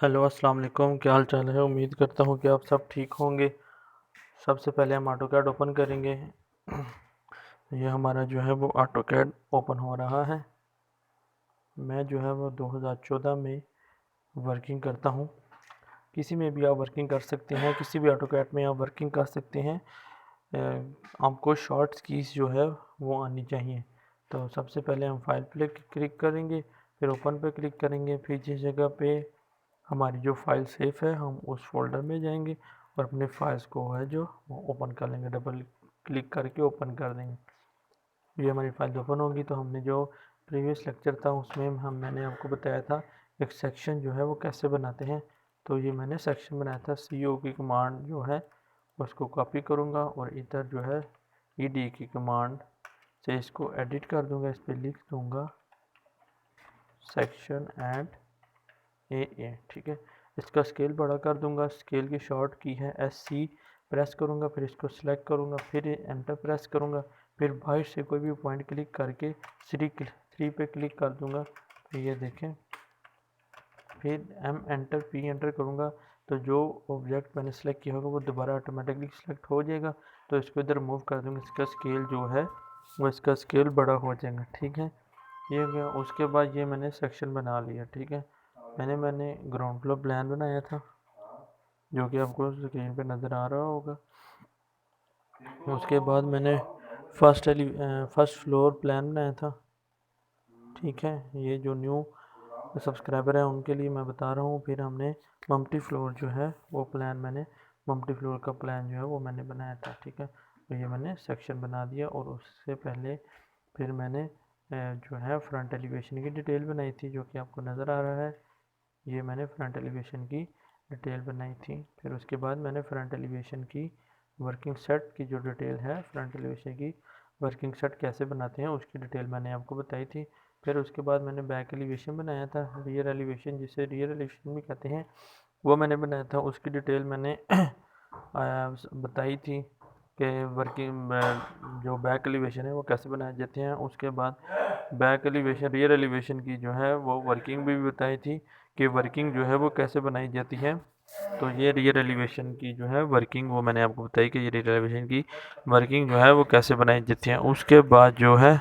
Hello अस्सलाम वालेकुम, क्या हाल चाल है। उम्मीद करता हूँ कि आप सब ठीक होंगे। सबसे पहले हम ऑटोकैड ओपन करेंगे। ये हमारा जो है वो ऑटोकैड ओपन हो रहा है। मैं जो है वो 2014 में वर्किंग करता हूँ। किसी में भी आप वर्किंग कर सकते हैं, किसी भी ऑटोकैड में आप वर्किंग कर सकते हैं। आपको शॉर्ट्स कीज जो है वो आनी चाहिए। तो सबसे पहले हम फाइल पे क्लिक करेंगे, फिर ओपन पे क्लिक करेंगे, फिर जिस जगह पे हमारी जो फाइल सेफ है हम उस फोल्डर में जाएंगे और अपने फाइल्स को है जो वो ओपन कर लेंगे। डबल क्लिक करके ओपन कर देंगे। ये हमारी फाइल ओपन होगी। तो हमने जो प्रीवियस लेक्चर था उसमें मैंने आपको बताया था एक सेक्शन जो है वो कैसे बनाते हैं। तो ये मैंने सेक्शन बनाया था। CO की कमांड जो है उसको कॉपी करूँगा और इधर जो है ED की कमांड से इसको एडिट कर दूँगा। इस पर लिख दूँगा सेक्शन एंड ए। ठीक है, इसका स्केल बड़ा कर दूंगा। स्केल की शॉर्ट की है SC। प्रेस करूंगा, फिर इसको सिलेक्ट करूंगा, फिर एंटर प्रेस करूंगा, फिर बाहर से कोई भी पॉइंट क्लिक करके 3 पे क्लिक कर दूंगा। तो ये देखें, फिर P एंटर करूंगा तो जो ऑब्जेक्ट मैंने सेलेक्ट किया होगा वो दोबारा ऑटोमेटिकली सिलेक्ट हो जाएगा। तो इसको इधर मूव कर दूंगा, इसका स्केल जो है वो इसका स्केल बड़ा हो जाएगा। ठीक है, ये हो गया। उसके बाद ये मैंने सेक्शन बना लिया। ठीक है, मैंने ग्राउंड फ्लोर प्लान बनाया था जो कि आपको स्क्रीन पे नज़र आ रहा होगा। उसके बाद मैंने फर्स्ट फ्लोर प्लान बनाया था। ठीक है, ये जो न्यू सब्सक्राइबर है उनके लिए मैं बता रहा हूँ। फिर हमने मल्टी फ्लोर जो है वो प्लान मैंने मल्टी फ्लोर का प्लान जो है वो मैंने बनाया था। ठीक है, तो ये मैंने सेक्शन बना दिया। और उससे पहले फिर मैंने जो है फ्रंट एलिवेशन की डिटेल बनाई थी जो कि आपको नज़र आ रहा है। ये मैंने फ्रंट एलिवेशन की डिटेल बनाई थी। फिर उसके बाद मैंने फ्रंट एलिवेशन की वर्किंग सेट की जो डिटेल है, फ्रंट एलिवेशन की वर्किंग सेट कैसे बनाते हैं उसकी डिटेल मैंने आपको बताई थी। फिर उसके बाद मैंने बैक एलिवेशन बनाया था, रियर एलिवेशन जिसे रियर एलिवेशन भी कहते हैं, वो मैंने बनाया था। उसकी डिटेल मैंने बताई थी कि वर्किंग जो बैक एलिवेशन है वो कैसे बनाए जाते हैं। उसके बाद बैक एलिवेशन रियर एलिवेशन की जो है वो वर्किंग भी बताई थी कि वर्किंग जो है वो कैसे बनाई जाती है। तो ये रियर एलिवेशन की जो है वर्किंग वो मैंने आपको बताई कि ये रियर एलिवेशन की वर्किंग जो है वो कैसे बनाई जाती है। उसके बाद जो है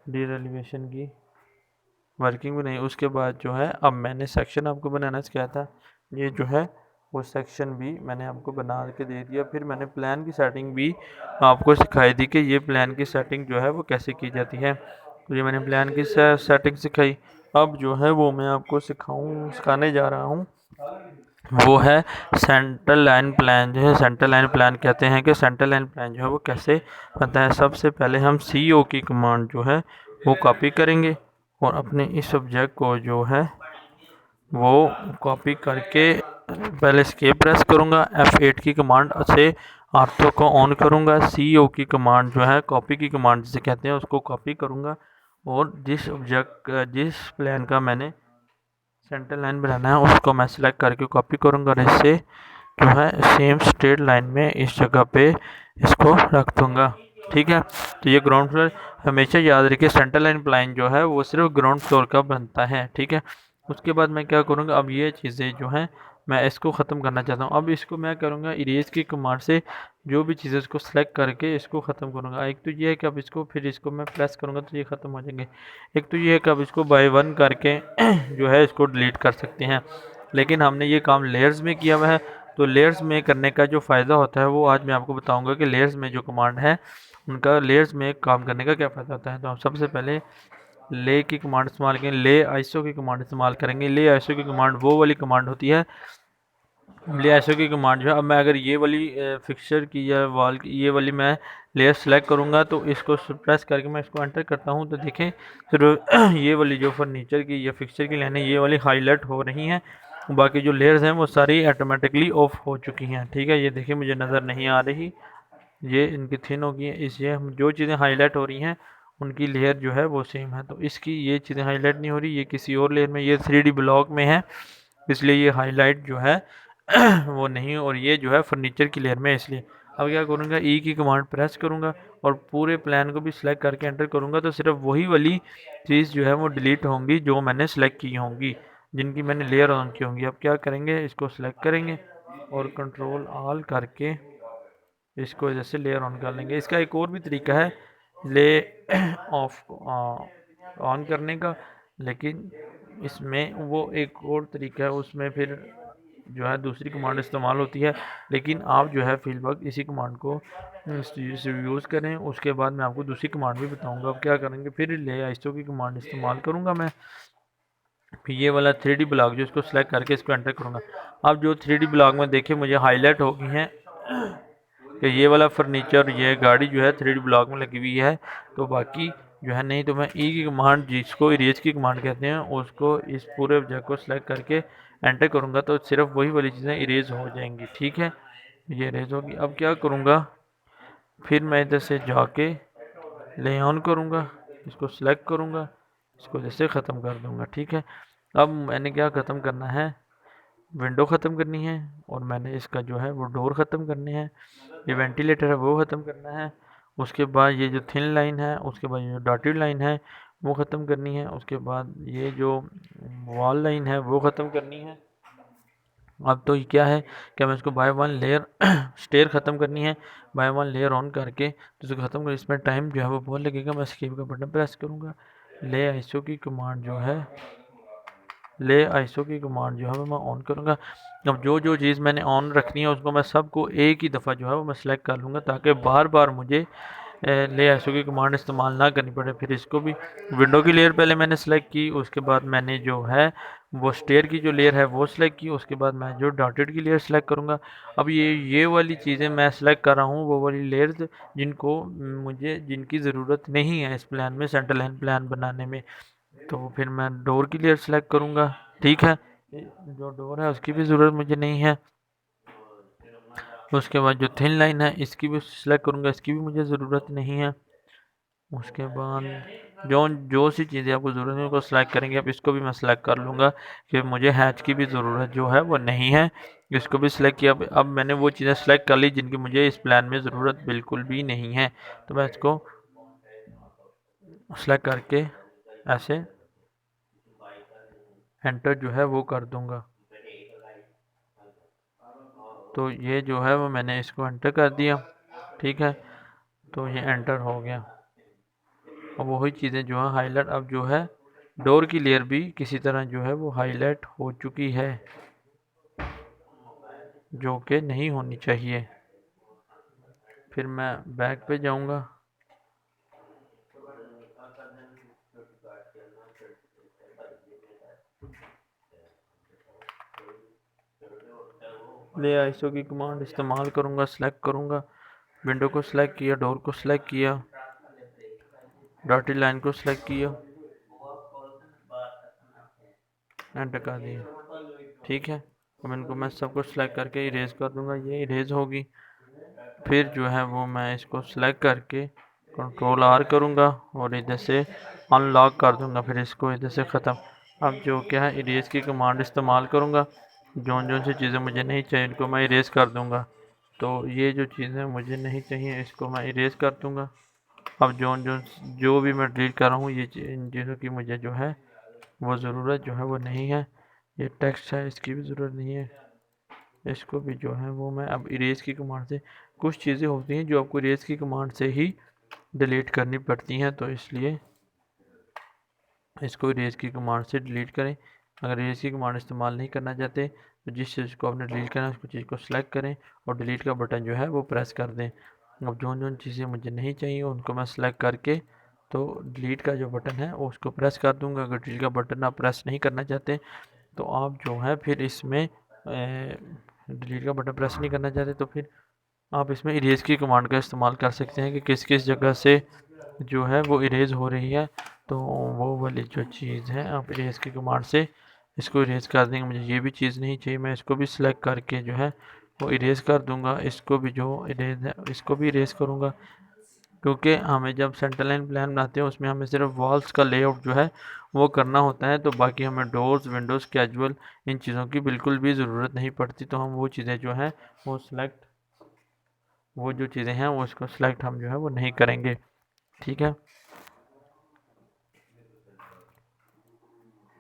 रियर एलिवेशन की वर्किंग भी नहीं, उसके बाद जो है अब मैंने सेक्शन आपको बनाना सिखाया था। ये जो है वो सेक्शन भी मैंने आपको बना के दे दिया। फिर मैंने प्लान की सेटिंग भी आपको सिखाई थी कि ये प्लान की सेटिंग जो है वो कैसे की जाती है। तो ये मैंने प्लान की सेटिंग सिखाई। अब जो है वो मैं आपको सिखाने जा रहा हूँ वो है सेंट्रल लाइन प्लान। जो है सेंट्रल लाइन प्लान कहते हैं कि सेंट्रल लाइन प्लान जो है वो कैसे बनता है। सबसे पहले हम CO की कमांड जो है वो कॉपी करेंगे और अपने इस सब्जेक्ट को जो है वो कॉपी करके पहले एस्केप प्रेस करूँगा। F8 की कमांड से आर्थो को ऑन करूँगा। CO की कमांड जो है कॉपी की कमांड जिसे कहते हैं उसको कॉपी करूँगा और जिस प्लान का मैंने सेंटर लाइन बनाना है उसको मैं सिलेक्ट करके कॉपी करूँगा और इससे जो है सेम स्ट्रेट लाइन में इस जगह पे इसको रख दूँगा। ठीक है, तो ये ग्राउंड फ्लोर हमेशा याद रखिए, सेंटर लाइन प्लान जो है वो सिर्फ ग्राउंड फ्लोर का बनता है। ठीक है, उसके बाद मैं क्या करूँगा, अब ये चीज़ें जो हैं मैं इसको ख़त्म करना चाहता हूँ। अब इसको मैं करूँगा इरेज की कमांड से जो भी चीज़ें इसको सेलेक्ट करके इसको ख़त्म करूँगा। एक तो ये है कि अब इसको फिर इसको मैं प्रेस करूँगा तो ये ख़त्म हो जाएंगे। एक तो ये है कि अब इसको बाय वन करके जो है इसको डिलीट कर सकते हैं। लेकिन हमने ये काम लेयर्स में किया हुआ है, तो लेयर्स में करने का जो फ़ायदा होता है वो आज मैं आपको बताऊंगा कि लेयर्स में जो कमांड है उनका लेयर्स में काम करने का क्या फ़ायदा होता है। तो हम सबसे पहले ले की कमांड इस्तेमाल करेंगे, ले आईसो की कमांड इस्तेमाल करेंगे। ले आईसो की कमांड वो वाली कमांड होती है, ले आईसो की कमांड जो है, अब मैं अगर ये वाली फिक्सचर की या वॉल की ये वाली मैं लेयर सेलेक्ट करूँगा तो इसको प्रेस करके मैं इसको एंटर करता हूँ तो देखें फिर ये वाली जो फर्नीचर की या फिक्सचर की लाइनें ये वाली हाईलाइट हो रही हैं, बाकी जो लेयर्स हैं वो सारी ऑटोमेटिकली ऑफ हो चुकी हैं। ठीक है, ये देखिए मुझे नज़र नहीं आ रही, ये इनकी थिन हो गई है। इसलिए हम जो चीज़ें हाईलाइट हो रही हैं उनकी लेयर जो है वो सेम है, तो इसकी ये चीज़ें हाईलाइट नहीं हो रही, ये किसी और लेयर में, ये 3D ब्लॉक में है इसलिए ये हाईलाइट जो है वो नहीं, और ये जो है फर्नीचर की लेयर में इसलिए। अब क्या करूँगा, ई की कमांड प्रेस करूँगा और पूरे प्लान को भी सिलेक्ट करके एंटर करूँगा तो सिर्फ वही वाली चीज़ जो है वो डिलीट होंगी जो मैंने सेलेक्ट की होंगी। जिनकी मैंने लेयर ऑन की होंगी। अब क्या करेंगे, इसको सिलेक्ट करेंगे और कंट्रोल ऑल करके इसको जैसे लेयर ऑन कर लेंगे। इसका एक और भी तरीका है ले ऑफ ऑन करने का, लेकिन इसमें वो एक और तरीका है, उसमें फिर जो है दूसरी कमांड इस्तेमाल होती है। लेकिन आप जो है फिलहाल इसी कमांड को यूज़ करें। उसके बाद मैं आपको दूसरी कमांड भी बताऊंगा। अब क्या करेंगे, फिर ले आइसो की कमांड इस्तेमाल करूंगा मैं। फिर ये वाला 3D ब्लॉक जो इसको सेलेक्ट करके इसको एंटर करूंगा। अब जो 3D ब्लॉक में देखिए मुझे हाईलाइट हो गई हैं कि ये वाला फर्नीचर, ये गाड़ी जो है 3D ब्लॉक में लगी हुई है। तो बाकी जो है, नहीं तो मैं ई की कमांड, जिसको इरेज की कमांड कहते हैं, उसको इस पूरे ऑब्जेक्ट को सिलेक्ट करके एंटर करूंगा तो सिर्फ वही वाली चीज़ें इरेज हो जाएंगी। ठीक है, ये इरेज होगी। अब क्या करूंगा, फिर मैं इधर से जाके ले ऑन करूंगा, इसको सिलेक्ट करूंगा, इसको जैसे ख़त्म कर दूंगा। ठीक है, अब मैंने क्या ख़त्म करना है, विंडो ख़त्म करनी है, और मैंने इसका जो है वो डोर ख़त्म करने हैं, ये वेंटिलेटर है वो ख़त्म करना है। उसके बाद ये जो थिन लाइन है, उसके बाद ये जो डॉटेड लाइन है वो ख़त्म करनी है। उसके बाद ये जो वॉल लाइन है वो ख़त्म करनी है। अब तो ये क्या है कि मैं इसको बाय वन लेयर स्टेयर ख़त्म करनी है, बाय वन लेयर ऑन करके तो इसको ख़त्म कर। इसमें टाइम जो है वो बहुत लगेगा। मैं एस्केप का बटन प्रेस करूँगा, ले आईसो की कमांड जो है, ले आईसो की कमांड जो है वो मैं ऑन करूँगा। अब जो जो चीज़ मैंने ऑन रखनी है उसको मैं सबको एक ही दफ़ा जो है वो मैं सिलेक्ट कर लूँगा, ताकि बार बार मुझे ले आईसो की कमांड इस्तेमाल ना करनी पड़े। फिर इसको भी विंडो की लेयर पहले मैंने सेलेक्ट की, उसके बाद मैंने जो है वो स्टेयर की जो लेयर है वो सिलेक्ट की, उसके बाद मैं जो डॉटेड की लेयर सेलेक्ट करूँगा। अब ये वाली चीज़ें मैं सेलेक्ट कर रहा हूँ, वो वाली लेयर्स जिनको मुझे, जिनकी ज़रूरत नहीं है इस प्लान में, सेंटर लाइन प्लान बनाने में। तो फिर मैं डोर की लेयर सेलेक्ट करूँगा। ठीक है, जो डोर है उसकी भी ज़रूरत मुझे नहीं है। उसके बाद जो थिन लाइन है इसकी भी सिलेक्ट करूँगा, इसकी भी मुझे ज़रूरत नहीं है। उसके बाद जो जो सी चीज़ें आपको ज़रूरत है उनको सिलेक्ट करेंगे। अब इसको भी मैं सिलेक्ट कर लूँगा कि मुझे हैच की भी ज़रूरत जो है वो नहीं है। इसको भी सिलेक्ट किया। अब मैंने वो चीज़ें सिलेक्ट कर ली जिनकी मुझे इस प्लान में ज़रूरत बिल्कुल भी नहीं है। तो मैं इसको सिलेक्ट करके ऐसे एंटर जो है वो कर दूँगा। तो ये जो है वो मैंने इसको एंटर कर दिया। ठीक है, तो ये एंटर हो गया। अब वही चीज़ें जो है हाईलाइट, अब जो है डोर की लेयर भी किसी तरह जो है वो हाईलाइट हो चुकी है, जो कि नहीं होनी चाहिए। फिर मैं बैक पे जाऊंगा, ले आईसो की कमांड इस्तेमाल करूंगा, सेलेक्ट करूंगा, विंडो को सिलेक्ट किया, डोर को सिलेक्ट किया, डॉटेड लाइन को सिलेक्ट किया, एंटर कर दिया। ठीक है, अब इनको मैं सबको सिलेक्ट करके इरेज कर दूंगा, ये इरेज होगी। फिर जो है वो मैं इसको सिलेक्ट करके कंट्रोल आर करूँगा और इधर से अनलॉक कर दूँगा, फिर इसको इधर से ख़त्म। अब जो क्या है, इरेज की कमांड इस्तेमाल करूँगा, जो सी चीज़ें मुझे नहीं चाहिए इनको मैं इरेज कर दूँगा। तो ये जो चीज़ें मुझे नहीं चाहिए इसको मैं इरेज कर दूँगा। अब जो भी मैं डिलीट कर रहा हूँ, ये इन चीज़ों की मुझे जो है वो ज़रूरत जो है वो नहीं है। ये टेक्स्ट है, इसकी भी ज़रूरत नहीं है, इसको भी जो है वो मैं अब इरेज की कमांड से, कुछ चीज़ें होती हैं जो आपको इरेज की कमांड से ही डिलीट करनी पड़ती हैं, तो इसलिए इसको इरेज की कमांड से डिलीट करें। अगर इरेज की कमांड इस्तेमाल नहीं करना चाहते तो जिस चीज़ को आपने डिलीट करना है उसको चीज़ को सिलेक्ट करें और डिलीट का बटन जो है वो प्रेस कर दें। अब जो चीज़ें मुझे नहीं चाहिए उनको मैं सिलेक्ट करके तो डिलीट का जो बटन है उसको प्रेस कर दूँगा। अगर डिलीट का बटन आप प्रेस नहीं करना चाहते तो आप जो है फिर इसमें डिलीट का बटन प्रेस नहीं करना चाहते तो फिर आप इसमें इरेज की कमांड का इस्तेमाल कर सकते हैं कि किस किस जगह से जो है वो इरेज हो रही है। तो वो वाली जो चीज़ है आप इरेज की कमांड से इसको इरेज कर देंगे। मुझे ये भी चीज़ नहीं चाहिए, मैं इसको भी सिलेक्ट करके जो है वो इरेज कर दूंगा। इसको भी जो इरेज है इसको भी इरेज करूँगा, क्योंकि हमें जब सेंटर लाइन प्लान बनाते हैं उसमें हमें सिर्फ वॉल्स का लेआउट जो है वो करना होता है, तो बाकी हमें डोर्स, विंडोज़, कैजुअल इन चीज़ों की बिल्कुल भी ज़रूरत नहीं पड़ती। तो हम वो चीज़ें जो हैं वो सिलेक्ट, वो जो चीज़ें हैं वो इसको सिलेक्ट हम जो है वो नहीं करेंगे। ठीक है,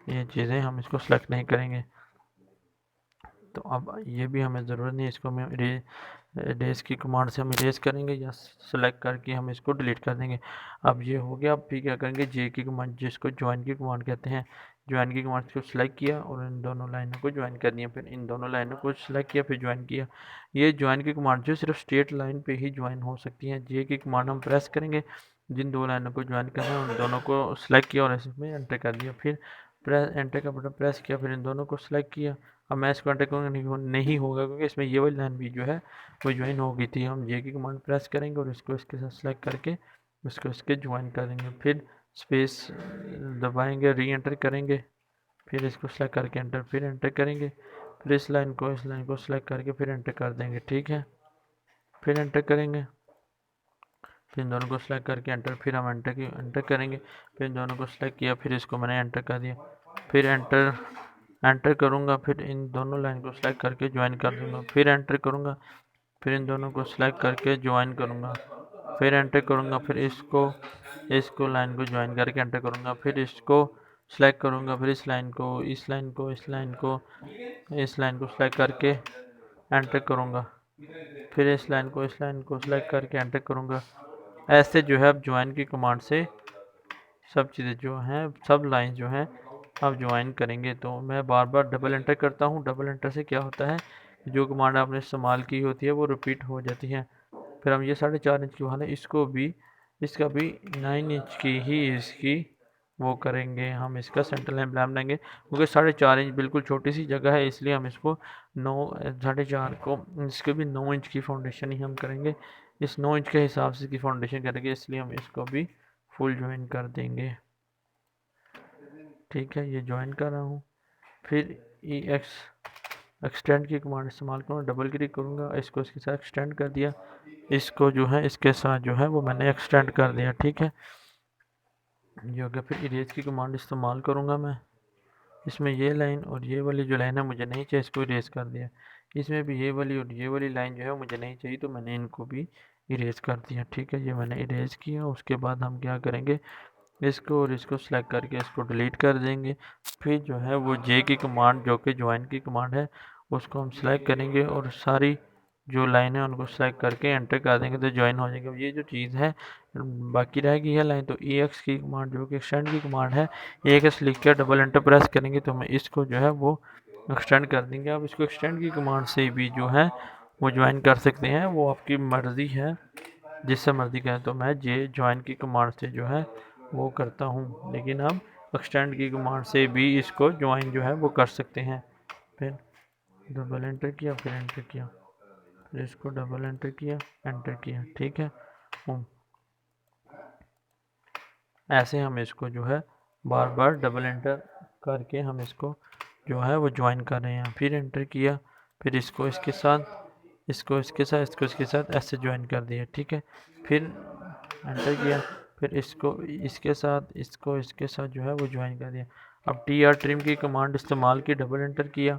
ये चीज़ें हम इसको सेलेक्ट नहीं करेंगे। तो अब ये भी हमें ज़रूरत नहीं, इसको हम इरेज की कमांड से हम इरेज करेंगे या सेलेक्ट करके हम इसको डिलीट कर देंगे। अब ये हो गया। अब फिर क्या करेंगे, जे की कमांड, जिसको ज्वाइन की कमांड कहते हैं, ज्वाइन की कमांड को सिलेक्ट किया और इन दोनों लाइनों को ज्वाइन कर दिया, फिर इन दोनों लाइनों को सिलेक्ट किया, फिर ज्वाइन किया। ये ज्वाइन की कमांड जो सिर्फ स्ट्रेट लाइन पे ही ज्वाइन हो सकती है। जे की कमांड हम प्रेस करेंगे, जिन दो लाइनों को ज्वाइन करना है उन दोनों को सिलेक्ट किया और इसमें एंटर कर दिया, फिर एंटर का बटन प्रेस किया, फिर इन दोनों को सिलेक्ट किया। अब मैं इसको एंटर करूँगा, नहीं होगा, क्योंकि इसमें ये वाली लाइन भी जो है वो ज्वाइन हो गई थी। हम जे की कमांड प्रेस करेंगे और इसको इसके साथ सेलेक्ट करके इसको इसके ज्वाइन करेंगे, फिर स्पेस दबाएंगे, री एंटर करेंगे, फिर इसको सेलेक्ट करके एंटर, फिर एंटर करेंगे, फिर इस लाइन को सेलेक्ट करके फिर एंटर कर देंगे। ठीक है, फिर एंटर करेंगे, फिर इन दोनों को सेलेक्ट करके एंटर, फिर हम एंटर करेंगे, फिर इन दोनों को सेलेक्ट किया, फिर इसको मैंने एंटर कर दिया, फिर एंटर करूँगा, फिर इन दोनों लाइन को सेलेक्ट करके ज्वाइन कर दूँगा, फिर एंटर करूँगा, फिर इन दोनों को सेलेक्ट करके ज्वाइन करूँगा, फिर एंटर करूँगा, फिर इसको लाइन को ज्वाइन करके एंटर करूँगा, फिर इसको सेलेक्ट करूँगा, फिर इस लाइन को सेलेक्ट करके एंटर करूँगा, फिर इस लाइन को सेलेक्ट करके एंटर करूँगा। ऐसे जो है अब ज्वाइन की कमांड से सब चीज़ें जो हैं, सब लाइन जो हैं अब ज्वाइन करेंगे। तो मैं बार बार डबल एंटर करता हूँ। डबल एंटर से क्या होता है, जो कमांड आपने इस्तेमाल की होती है वो रिपीट हो जाती है। फिर हम ये 4.5 इंच की वाला इसका भी 9 इंच की ही इसकी वो करेंगे, हम इसका सेंटर लाइन बनाएंगे, क्योंकि 4.5 इंच बिल्कुल छोटी सी जगह है, इसलिए हम इसको 9 4.5 को इसके भी 9 इंच की फाउंडेशन ही हम करेंगे। इस 9 इंच के हिसाब से की फाउंडेशन करेंगे, इसलिए हम इसको भी फुल ज्वाइन कर देंगे। ठीक है, ये ज्वाइन कर रहा हूँ। फिर एक्सटेंड की कमांड इस्तेमाल करूँगा, डबल क्लिक करूँगा, इसको इसके साथ एक्सटेंड कर दिया, इसको जो है इसके साथ जो है वो मैंने एक्सटेंड कर दिया। ठीक है, ये हो गया। फिर इरेज की कमांड इस्तेमाल करूँगा मैं, इसमें ये लाइन और ये वाली जो लाइन है मुझे नहीं चाहिए, इसको इरेज कर दिया। इसमें भी ये वाली और ये वाली लाइन जो है मुझे नहीं चाहिए, तो मैंने इनको भी इरेज कर दिया। ठीक है, ये मैंने इरेज किया। उसके बाद हम क्या करेंगे, इसको और इसको सेलेक्ट करके इसको डिलीट कर देंगे। फिर जो है वो जे की कमांड, जो कि ज्वाइन की कमांड है, उसको हम सेलेक्ट करेंगे और सारी जो लाइन है उनको सेलेक्ट करके एंटर कर देंगे तो ज्वाइन हो जाएगी। अब ये जो चीज़ है बाकी रहेगी है लाइन, तो ई एक्स की कमांड जो कि एक्सटेंड की कमांड है, एक्स लिख कर डबल एंटर प्रेस करेंगे तो मैं इसको जो है वो एक्सटेंड कर देंगे। अब इसको एक्सटेंड की कमांड से भी जो है वो ज्वाइन कर सकते हैं, वो आपकी मर्ज़ी है, जिससे मर्ज़ी करें। तो मैं जे ज्वाइन की कमांड से जो है वो करता हूँ, लेकिन हम एक्सटेंड की कमांड से भी इसको ज्वाइन जो है वो कर सकते हैं। फिर डबल एंटर किया, फिर एंटर किया, फिर इसको डबल एंटर किया, एंटर किया। ठीक है, ऐसे हम इसको जो है बार बार डबल एंटर करके हम इसको जो है वो ज्वाइन कर रहे हैं। फिर एंटर किया, फिर इसको इसके साथ ऐसे ज्वाइन कर दिया। ठीक है, फिर एंटर किया, फिर इसको इसके साथ जो है वो ज्वाइन कर दिया। अब ट्रिम की कमांड इस्तेमाल की, डबल एंटर किया,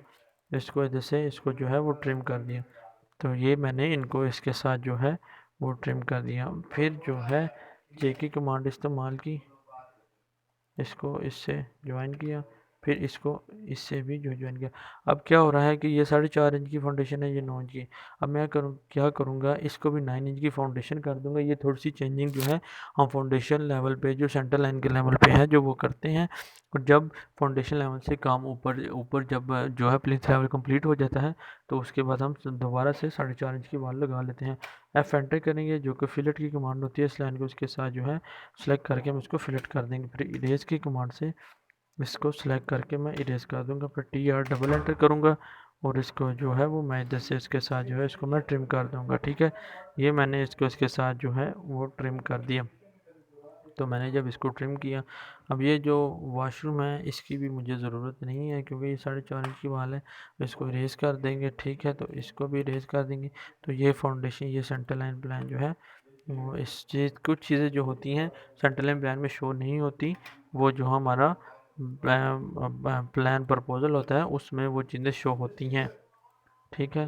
इसको इधर से इसको जो है वो ट्रिम कर दिया। तो ये मैंने इनको इसके साथ जो है वो ट्रिम कर दिया। फिर जो है जे की कमांड इस्तेमाल की, इसको इससे ज्वाइन किया, फिर इसको इससे भी जो ज्वाइन किया। अब क्या हो रहा है कि ये 4.5 इंच की फाउंडेशन है, ये 9 इंच की। अब मैं क्या करूँगा, इसको भी 9 इंच की फाउंडेशन कर दूँगा। ये थोड़ी सी चेंजिंग जो है हम फाउंडेशन लेवल पे, जो सेंटर लाइन के लेवल पे है, जो वो करते हैं। और जब फाउंडेशन लेवल से काम ऊपर ऊपर जब जो है प्लिंथ लेवल कंप्लीट हो जाता है, तो उसके बाद हम दोबारा से 4.5 इंच की वाल लगा लेते हैं। एफ एंटर करेंगे, जो कि फिलेट की कमांड होती है, इस लाइन को उसके साथ जो है सेलेक्ट करके हम इसको फिलेट कर देंगे। फिर इरेज की कमांड से इसको सेलेक्ट करके मैं इरेज कर दूंगा, फिर डबल एंटर करूंगा और इसको जो है वो मैं इधर से इसके साथ जो है इसको मैं ट्रिम कर दूंगा। ठीक है, ये मैंने इसको इसके साथ जो है वो ट्रिम कर दिया। तो मैंने जब इसको ट्रिम किया, अब ये जो वॉशरूम है इसकी भी मुझे ज़रूरत नहीं है, क्योंकि ये 4.5 इंच की वाल है। इसको इरेज कर देंगे। ठीक है, तो इसको भी इरेज कर देंगे। तो ये फाउंडेशन, ये सेंटर लाइन प्लान जो है वो इस चीज़, कुछ चीज़ें जो होती हैं सेंटर लाइन प्लान में शो नहीं होती, वो जो हमारा प्लान प्रपोजल होता है उसमें वो चीज़ें शो होती हैं। ठीक है,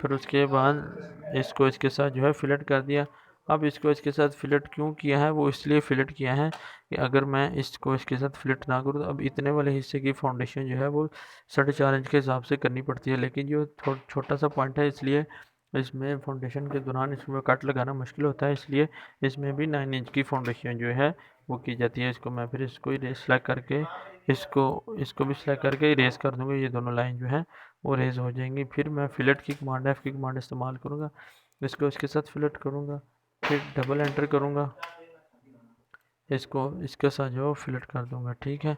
फिर उसके बाद इसको इसके साथ जो है फिलेट कर दिया। अब इसको इसके साथ फिलेट क्यों किया है, वो इसलिए फिलेट किया है कि अगर मैं इसको इसके साथ फिलेट ना करूँ तो अब इतने वाले हिस्से की फाउंडेशन जो है वो 4.5 इंच के हिसाब से करनी पड़ती है, लेकिन जो छोटा सा पॉइंट है इसलिए इसमें फाउंडेशन के दौरान इसमें कट लगाना मुश्किल होता है, इसलिए इसमें भी 9 इंच की फाउंडेशन जो है वो की जाती है। इसको मैं फिर इसको इरेज सेलेक्ट करके इसको भी सेलेक्ट करके इरेज कर दूंगा, ये दोनों लाइन जो है वो रेज हो जाएंगी। फिर मैं फिलेट की कमांड F की कमांड इस्तेमाल करूँगा, इसको इसके साथ फिलेट करूँगा, फिर डबल एंटर करूँगा, इसको इसके साथ जो है फिलेट कर दूँगा, ठीक है।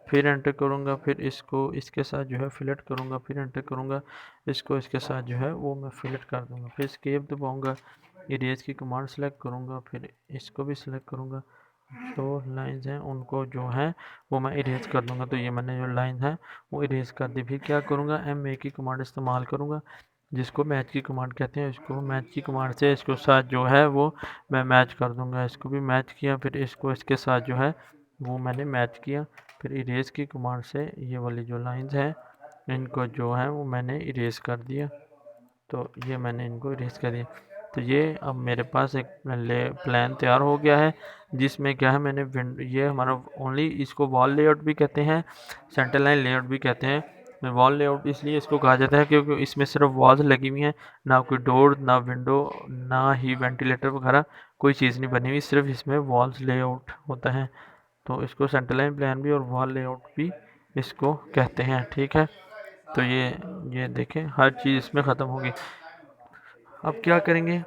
फिर एंटर करूँगा, फिर इसको इसके साथ जो है फिलेट करूँगा, फिर एंटर करूँगा, इसको इसके साथ जो है वो मैं फिलेट कर दूँगा। फिर एस्केप दबाऊँगा, इरेज की कमांड सेलेक्ट करूँगा, फिर इसको भी सिलेक्ट करूँगा, जो लाइंस हैं उनको जो है वो मैं इरेज कर दूँगा। तो ये मैंने जो लाइन है वो इरेज कर दी। फिर क्या करूँगा, MA की कमांड इस्तेमाल करूँगा, जिसको मैच की कमांड कहते हैं। इसको मैच की कमांड से इसको साथ जो है वो मैं मैच कर दूँगा। इसको भी मैच किया, फिर इसको इसके साथ जो है वो मैंने मैच किया। फिर इरेज की कमांड से ये वाली जो लाइंस हैं इनको जो है वो मैंने इरेज कर दिया। तो ये मैंने इनको इरेज कर दिया। तो ये अब मेरे पास एक प्लान तैयार हो गया है, जिसमें क्या है मैंने ये हमारा ओनली इसको वॉल लेआउट भी कहते हैं, सेंटर लाइन लेआउट भी कहते हैं। वॉल लेआउट इसलिए इसको कहा जाता है क्योंकि इसमें सिर्फ वॉल्स लगी हुई हैं, ना कोई डोर, ना विंडो, ना ही वेंटिलेटर वगैरह कोई चीज़ नहीं बनी हुई, सिर्फ इसमें वॉल्स लेआउट होता है। तो इसको सेंटर लाइन प्लान भी और वॉल लेआउट भी इसको कहते हैं, ठीक है। तो ये देखें हर चीज़ इसमें ख़त्म होगी। अब क्या करेंगे,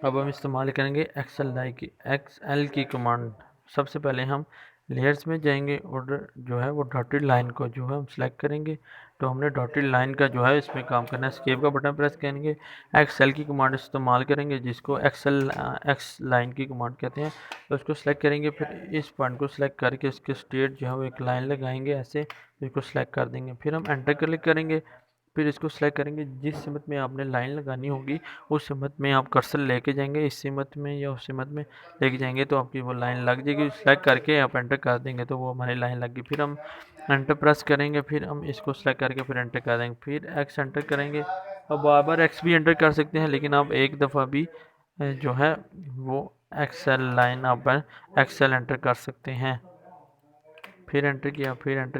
अब हम इस्तेमाल करेंगे एक्सएल की कमांड। सबसे पहले हम लेयर्स में जाएंगे और जो है वो डॉटेड लाइन को जो है हम सेलेक्ट करेंगे। तो हमने डॉटेड लाइन का जो है इसमें काम करना है, एस्केप का बटन प्रेस करेंगे, एक्सएल की कमांड इस्तेमाल करेंगे, जिसको एक्स लाइन की कमांड कहते हैं। तो उसको सेलेक्ट करेंगे, फिर इस पॉइंट को सेलेक्ट करके इसके स्ट्रेट जो है वो एक लाइन लगाएंगे ऐसे, इसको सेलेक्ट कर देंगे। फिर हम एंटर क्लिक करेंगे, फिर इसको सेलेक्ट करेंगे, जिस सिमत में आपने लाइन लगानी होगी उस सिमत में आप कर्सर लेके जाएंगे, इस सिमत में या उस सिमत में लेके जाएंगे तो आपकी वो लाइन लग जाएगी। सेलेक्ट करके आप एंटर कर देंगे तो वो हमारी लाइन लग गई। फिर हम एंटर प्रेस करेंगे, फिर हम इसको सेलेक्ट करके फिर एंटर कर देंगे, फिर एक्स एंटर करेंगे। अब बार बार एक्स भी एंटर कर सकते हैं, लेकिन आप एक दफ़ा भी जो है वो एक्सएल लाइन आप एक्सएल एंटर कर सकते हैं। फिर एंटर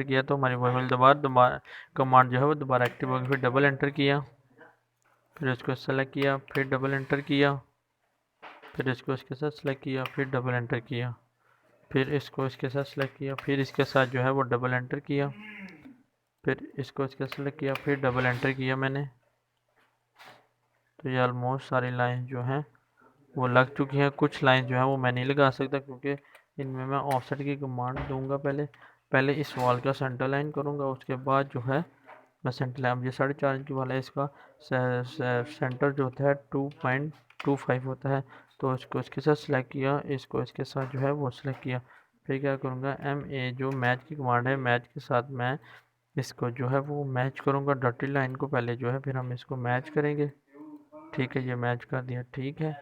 किया तो हमारी वही दोबारा कमांड जो है वो दोबारा एक्टिव होगी। फिर डबल एंटर किया, फिर इसको सेलेक्ट किया, फिर डबल एंटर किया, फिर इसको इसके साथ सेलेक्ट किया, फिर डबल एंटर किया, फिर इसको इसके साथ सेलेक्ट किया, फिर इसके साथ जो है वो डबल एंटर किया, फिर इसको इसके सेलेक्ट किया, फिर डबल एंटर किया मैंने। तो ये ऑलमोस्ट सारी लाइन जो हैं वो लग चुकी हैं। कुछ लाइन जो है वो मैं नहीं लगा सकता क्योंकि इनमें मैं ऑफसेट की कमांड दूंगा। पहले इस वॉल का सेंटर लाइन करूंगा, उसके बाद जो है मैं सेंटर लाइन, ये 4.5 इंच वाला है, इसका सेंटर जो होता है 2.25 होता है। तो इसको इसके साथ सिलेक्ट किया, इसको इसके साथ जो है वो सिलेक्ट किया। फिर क्या करूँगा, MA जो मैच की कमांड है, मैच के साथ मैं इसको जो है वो मैच करूँगा डॉटेड लाइन को पहले जो है, फिर हम इसको मैच करेंगे, ठीक है। ये मैच कर दिया, ठीक है,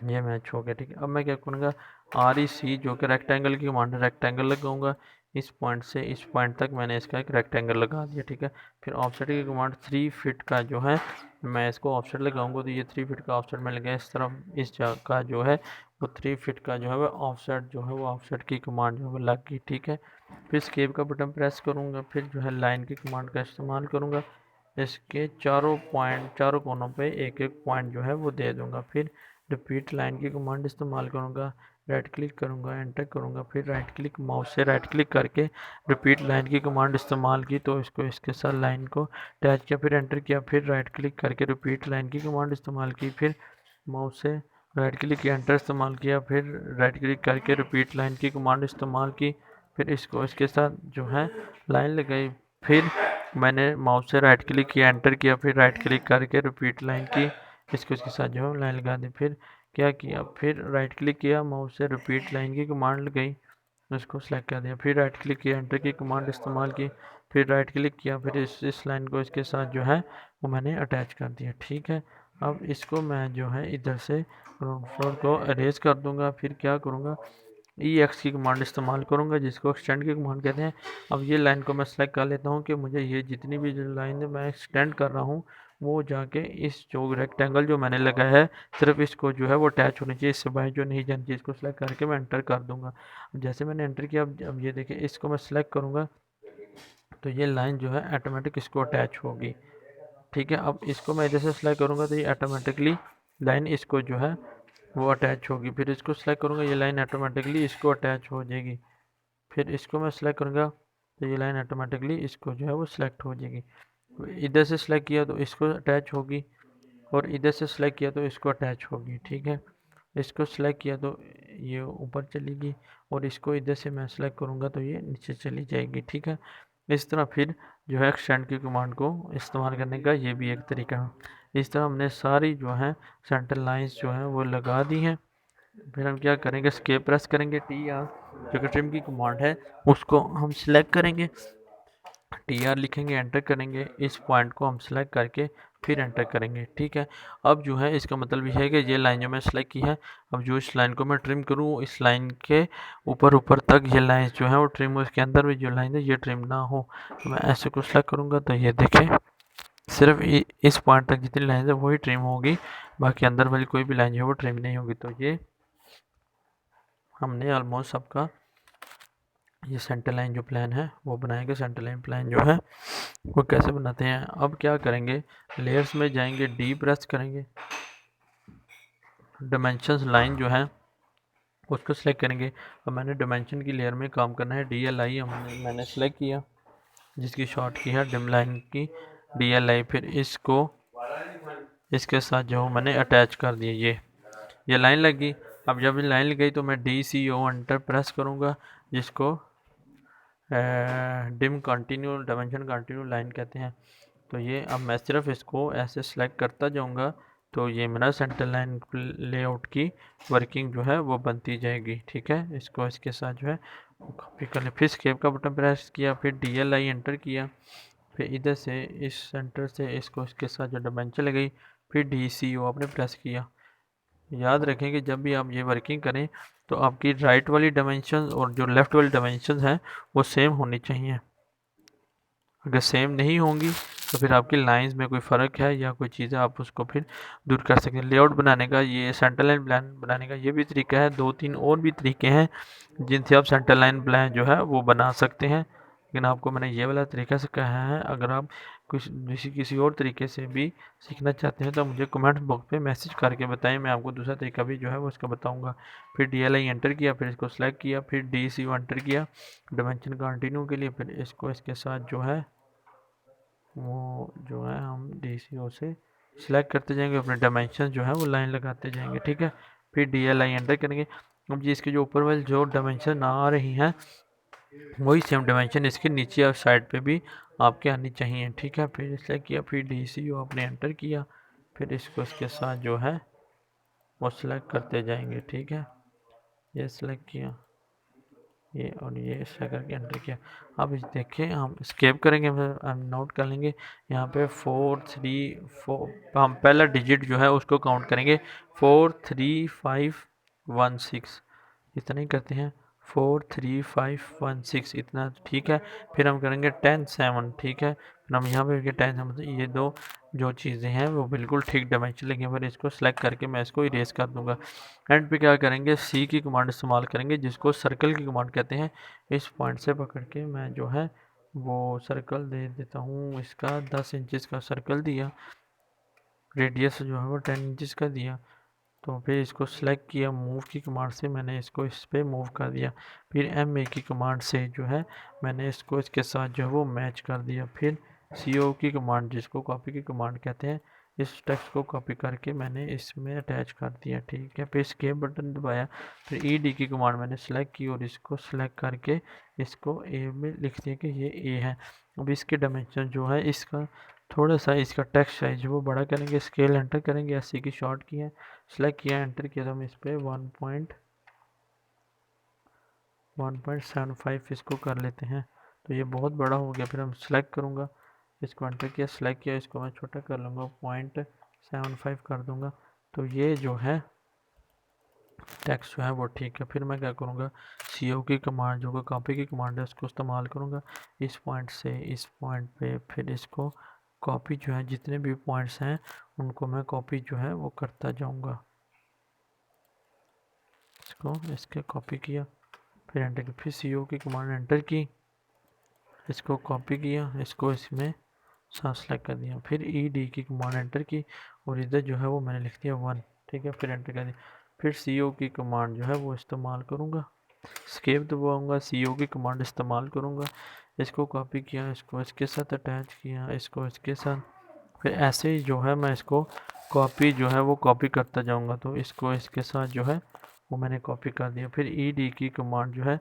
ये मैच हो गया, ठीक है। अब मैं क्या करूँगा, REC जो कि रेक्टेंगल की कमांड है, रेक्टेंगल लगाऊंगा। इस पॉइंट से इस पॉइंट तक मैंने इसका एक रेक्टेंगल लगा दिया, ठीक है। फिर ऑफसेट की कमांड 3 फीट का जो है मैं इसको ऑफसेट लगाऊंगा, तो ये 3 फीट का ऑफसेट में लगा। इस तरफ इस जगह का जो है वो 3 फीट का जो है वो ऑफसेट जो है वो ऑफसेट की कमांड जो है वो लग गई, ठीक है। फिर स्केप का बटन प्रेस करूँगा, फिर जो है लाइन की कमांड का इस्तेमाल करूँगा, इसके चारों कोनों पे एक एक पॉइंट जो है वो दे दूँगा। फिर रिपीट लाइन की कमांड इस्तेमाल करूँगा, राइट क्लिक करूँगा, एंटर करूँगा, फिर राइट क्लिक माउस से राइट क्लिक करके रिपीट लाइन की कमांड इस्तेमाल की, तो इसको इसके साथ लाइन को अटैच किया, फिर एंटर किया, फिर राइट क्लिक करके रिपीट लाइन की कमांड इस्तेमाल की, फिर माउस से राइट क्लिक किया, एंटर इस्तेमाल किया, फिर राइट क्लिक करके रिपीट लाइन की कमांड इस्तेमाल की, फिर इसको इसके साथ जो है लाइन लगाई। फिर मैंने माउस से राइट क्लिक किया, एंटर किया, फिर राइट क्लिक करके रिपीट लाइन की, इसको इसके साथ जो है लाइन लगा दी। फिर क्या किया, फिर राइट क्लिक किया, माउस से रिपीट लाइन की कमांड लगाई, उसको सेलेक्ट कर दिया, फिर राइट क्लिक किया, एंटर की कमांड इस्तेमाल की, फिर राइट क्लिक किया, फिर इस लाइन को इसके साथ जो है वो मैंने अटैच कर दिया, ठीक है। अब इसको मैं जो है इधर से ग्राउंड फ्लोर को अरेज कर दूंगा। फिर क्या करूँगा, EX की कमांड इस्तेमाल करूँगा, जिसको एक्सटेंड की कमांड कहते हैं। अब ये लाइन को मैं सेलेक्ट कर लेता हूँ कि मुझे ये जितनी भी जो लाइन मैं एक्सटेंड कर रहा हूँ वो जाके इस जो रेक्टेंगल जो मैंने लगाया है सिर्फ इसको जो है वो अटैच होनी चाहिए, इससे बाहर जो नहीं जानी चाहिए। इसको सेलेक्ट करके मैं एंटर कर दूंगा। जैसे मैंने एंटर किया, अब ये देखिए, इसको मैं सेलेक्ट करूँगा तो ये लाइन जो है ऑटोमेटिक इसको अटैच होगी। ठीक है, अब इसको मैं इधर से सिलेक्ट करूँगा तो ये ऑटोमेटिकली लाइन इसको जो है वो अटैच होगी। फिर इसको सिलेक्ट करूँगा, ये लाइन ऑटोमेटिकली इसको अटैच हो जाएगी। फिर इसको मैं सिलेक्ट करूँगा तो ये लाइन ऑटोमेटिकली इसको जो है वो सिलेक्ट हो जाएगी। इधर से सिलेक्ट किया तो इसको अटैच होगी, और इधर से सिलेक्ट किया तो इसको अटैच होगी। ठीक है, इसको सिलेक्ट किया तो ये ऊपर चलेगी, और इसको इधर से मैं सिलेक्ट करूँगा तो ये नीचे चली जाएगी। ठीक है, इस तरह फिर जो है एक्सटेंड की कमांड को इस्तेमाल करने का ये भी एक तरीका है। इस तरह हमने सारी जो है सेंटर लाइंस जो है वो लगा दी हैं। फिर हम क्या करेंगे, एस्केप प्रेस करेंगे, टी आर जो कि ट्रिम की कमांड है उसको हम सिलेक्ट करेंगे, टी आर लिखेंगे, एंटर करेंगे, इस पॉइंट को हम सेलेक्ट करके फिर एंटर करेंगे। ठीक है, अब जो है इसका मतलब ये है कि ये लाइन जो मैं सेलेक्ट की है, अब जो इस लाइन को मैं ट्रिम करूँ, इस लाइन के ऊपर ऊपर तक ये लाइन जो है वो ट्रिम हो, इसके अंदर भी जो लाइन है ये ट्रिम ना हो। तो मैं ऐसे को सेलेक्ट करूँगा तो ये देखें सिर्फ इस पॉइंट तक जितनी लाइन है वही ट्रिम होगी, बाकी अंदर वाली कोई भी लाइन जो है वो ट्रिम नहीं होगी। तो ये हमने ऑलमोस्ट सबका ये सेंटर लाइन जो प्लान है वो बनाएंगे। सेंटर लाइन प्लान जो है वो कैसे बनाते हैं, अब क्या करेंगे, लेयर्स में जाएंगे, डी प्रेस करेंगे, डायमेंशंस लाइन जो है उसको सिलेक्ट करेंगे। अब मैंने डायमेंशन की लेयर में काम करना है, DLI मैंने सेलेक्ट किया, जिसकी शॉर्ट की है डिम लाइन की DLI। फिर इसको इसके साथ जो मैंने अटैच कर दिया, ये लाइन लगी। अब जब ये लाइन लग गई तो मैं DCO एंटर प्रेस करूँगा, जिसको dim continue dimension continue line कहते हैं। तो ये अब मैं सिर्फ इसको ऐसे सेलेक्ट करता जाऊंगा तो ये मेरा सेंटर लाइन लेआउट की वर्किंग जो है वो बनती जाएगी। ठीक है, इसको इसके साथ जो है कॉपी कर ले, फिर स्केप का बटन प्रेस किया, फिर DLI एंटर किया, फिर इधर से इस सेंटर से इसको इसके साथ जो डायमेंशन लगाई, फिर DCO आपने प्रेस किया। याद रखें कि जब भी आप ये वर्किंग करें तो आपकी राइट वाली डायमेंशन और जो लेफ़्ट वाली डायमेंशन हैं वो सेम होनी चाहिए। अगर सेम नहीं होंगी तो फिर आपकी लाइंस में कोई फ़र्क है या कोई चीज़ है, आप उसको फिर दूर कर सकते हैं। लेआउट बनाने का, ये सेंटर लाइन प्लान बनाने का ये भी तरीका है। 2-3 और भी तरीके हैं जिनसे आप सेंटर लाइन प्लान जो है वो बना सकते हैं, लेकिन आपको मैंने ये वाला तरीका से कहा है। अगर आप कुछ किसी और तरीके से भी सीखना चाहते हैं तो मुझे कमेंट बॉक्स पे मैसेज करके बताएं, मैं आपको दूसरा तरीका भी जो है वो उसका बताऊंगा। फिर DLI एंटर किया, फिर इसको सेलेक्ट किया, फिर DCO एंटर किया डायमेंशन कंटिन्यू के लिए, फिर इसको इसके साथ जो है वो जो है हम DCO से सिलेक्ट करते जाएंगे, अपने डायमेंशन जो है वो लाइन लगाते जाएंगे। ठीक है, फिर DLI एंटर करेंगे। अब जी इसके जो ऊपर वाले जो डायमेंशन आ रही हैं वही सेम डायमेंशन इसके नीचे और साइड पे भी आपके आनी चाहिए। ठीक है, फिर सिलेक्ट किया, फिर DCO आपने एंटर किया, फिर इसको इसके साथ जो है वो सिलेक्ट करते जाएंगे। ठीक है, ये सिलेक्ट किया, ये और ये ऐसा करके एंटर किया। अब देखें, हम स्केप करेंगे, हम नोट कर लेंगे यहाँ पे 434, हम पहला डिजिट जो है उसको काउंट करेंगे 43516, इतना ही करते हैं 43516 इतना। ठीक है, फिर हम करेंगे 10-7। ठीक है, फिर हम यहाँ पे 10-7, ये दो जो चीज़ें हैं वो बिल्कुल ठीक डायमेंशन लेंगे, फिर इसको सेलेक्ट करके मैं इसको इरेज कर दूंगा। एंड पे क्या करेंगे, C की कमांड इस्तेमाल करेंगे, जिसको सर्कल की कमांड कहते हैं। इस पॉइंट से पकड़ के मैं जो है वो सर्कल दे देता हूँ, इसका 10 इंचज़ का सर्कल दिया, रेडियस जो है वो 10 इंचज़ का दिया। तो फिर इसको सेलेक्ट किया, मूव की कमांड से मैंने इसको इस पर मूव कर दिया। फिर MA की कमांड से जो है मैंने इसको इसके साथ जो है वो मैच कर दिया। फिर CO की कमांड, जिसको कॉपी की कमांड कहते हैं, इस टेक्स्ट को कॉपी करके मैंने इसमें अटैच कर दिया। ठीक है, फिर एस्केप बटन दबाया, फिर ED की कमांड मैंने सेलेक्ट की और इसको सेलेक्ट करके इसको A में लिख दिया कि ये A है। अब इसके डायमेंशन जो है इसका थोड़ा सा इसका टेक्स्ट साइज वो बड़ा करेंगे, स्केल एंटर करेंगे, SC की शॉर्ट की है, सेलेक्ट किया, एंटर किया, तो हम इस पर 1.75 इसको कर लेते हैं। तो ये बहुत बड़ा हो गया, फिर हम सेलेक्ट करूँगा, इसको एंटर किया, सेलेक्ट किया, इसको मैं छोटा कर लूँगा, 0.75 कर दूँगा। तो ये जो है टेक्स्ट जो है वो ठीक है। फिर मैं क्या करूँगा, CO की कमांड जो कॉपी की कमांड है उसको इस्तेमाल करूँगा, इस पॉइंट से इस पॉइंट पे, फिर इसको कॉपी जो है जितने भी पॉइंट्स हैं उनको मैं कॉपी जो है वो करता जाऊंगा। इसको इसके कॉपी किया, फिर एंटर की, फिर CO की कमांड एंटर की, इसको कॉपी किया, इसको इसमें साथ सेलेक्ट कर दिया, फिर ED की कमांड एंटर की और इधर जो है वो मैंने लिख दिया 1। ठीक है, फिर एंटर कर दिया, फिर CO की कमांड जो है वो इस्तेमाल करूँगा, एस्केप दबाऊँगा, CO की कमांड इस्तेमाल करूँगा, इसको कॉपी किया, इसको इसके साथ अटैच किया, इसको इसके साथ, फिर ऐसे ही जो है मैं इसको कॉपी जो है वो कॉपी करता जाऊँगा। तो इसको इसके साथ जो है वो मैंने कॉपी कर दिया, फिर ED की कमांड जो है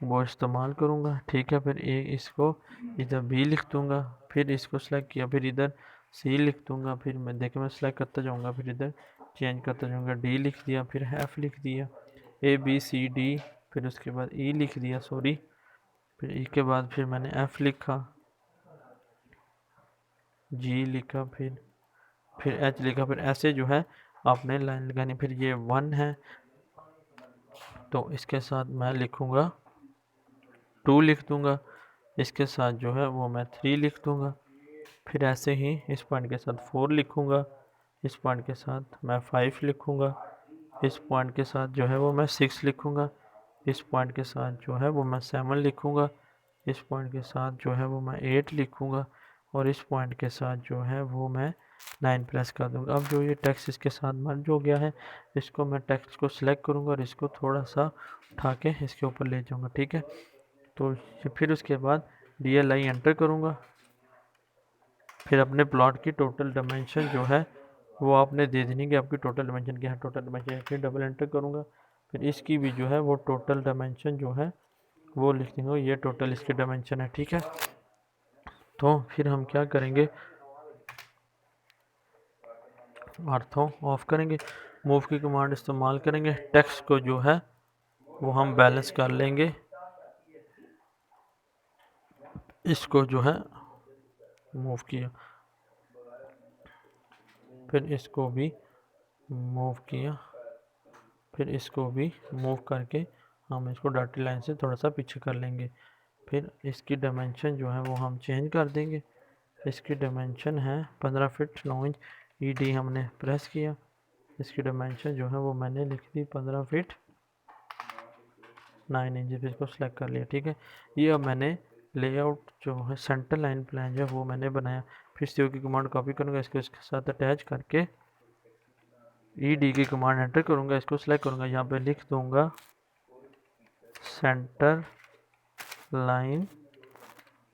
वो इस्तेमाल करूँगा। ठीक है, फिर इसको इधर B लिख दूँगा, फिर इसको सेलेक्ट किया, फिर इधर C लिख दूँगा, फिर मैं देखिए मैं सेलेक्ट करता जाऊँगा, फिर इधर चेंज करता जाऊँगा, D लिख दिया, फिर F लिख दिया, ABCD, फिर उसके बाद E लिख दिया, सॉरी, फिर E के बाद फिर मैंने F लिखा, G लिखा, फिर H लिखा, फिर ऐसे जो है आपने लाइन लगानी। फिर ये 1 है तो इसके साथ मैं लिखूँगा 2 लिख दूँगा, इसके साथ जो है वो मैं 3 लिख दूँगा, फिर ऐसे ही इस पॉइंट के साथ 4 लिखूँगा, इस पॉइंट के साथ मैं 5 लिखूँगा, इस पॉइंट के साथ जो है वो मैं 6 लिखूँगा, इस पॉइंट के साथ जो है वो मैं 7 लिखूँगा, इस पॉइंट के साथ जो है वो मैं 8 लिखूँगा और इस पॉइंट के साथ जो है वो मैं 9 प्रेस कर दूँगा। अब जो ये टेक्स्ट इसके साथ मर्ज हो गया है, इसको मैं टेक्स्ट को सिलेक्ट करूँगा और इसको थोड़ा सा उठा के इसके ऊपर ले जाऊँगा। ठीक है, तो फिर उसके बाद DLI एंटर करूँगा, फिर अपने प्लॉट की टोटल डायमेंशन जो है वो आपने दे देनी कि आपकी टोटल डायमेंशन क्या है, टोटल डायमेंशन, फिर डबल एंटर करूँगा, फिर इसकी भी जो है वो टोटल डायमेंशन जो है वो लिख देंगे, ये टोटल इसकी डायमेंशन है। ठीक है, तो फिर हम क्या करेंगे, ऑर्थो ऑफ करेंगे, मूव की कमांड इस्तेमाल करेंगे, टेक्स्ट को जो है वो हम बैलेंस कर लेंगे, इसको जो है मूव किया, फिर इसको भी मूव किया, फिर इसको भी मूव करके हम इसको डॉटेड लाइन से थोड़ा सा पीछे कर लेंगे, फिर इसकी डायमेंशन जो है वो हम चेंज कर देंगे, इसकी डायमेंशन है 15 फीट 9 इंच, ED हमने प्रेस किया, इसकी डायमेंशन जो है वो मैंने लिख दी 15 फीट 9 इंच, फिर इसको सेलेक्ट कर लिया। ठीक है, ये अब मैंने लेआउट जो है सेंटर लाइन प्लान जो है वो मैंने बनाया, फिर CO की कमांड कॉपी करूँगा, इसको इसके साथ अटैच करके ED की कमांड एंटर करूँगा, इसको सेलेक्ट करूँगा, यहाँ पे लिख दूँगा सेंटर लाइन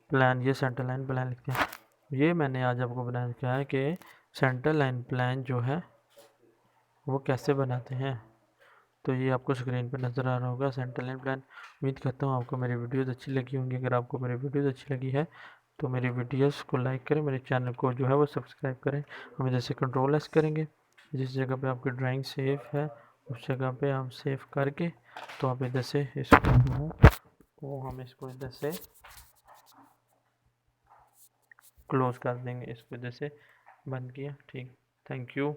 प्लान, ये सेंटर लाइन प्लान लिखते हैं। ये मैंने आज आपको बनाया क्या है कि सेंटर लाइन प्लान जो है वो कैसे बनाते हैं, तो ये आपको स्क्रीन पर नज़र आ रहा होगा सेंटर लाइन प्लान। उम्मीद करता हूँ आपको मेरी वीडियोज़ अच्छी लगी होंगी। अगर आपको मेरी वीडियोज़ अच्छी लगी है तो मेरी वीडियोज़ को लाइक करें, मेरे चैनल को जो है वो सब्सक्राइब करें। हम इधर से कंट्रोल एस करेंगे, जिस जगह पे आपकी ड्राइंग सेफ है उस जगह पे आप सेव करके तो आप इधर से इसको जो है वो हम इसको इधर से क्लोज़ कर देंगे, इसको इधर से बंद किया। ठीक, थैंक यू।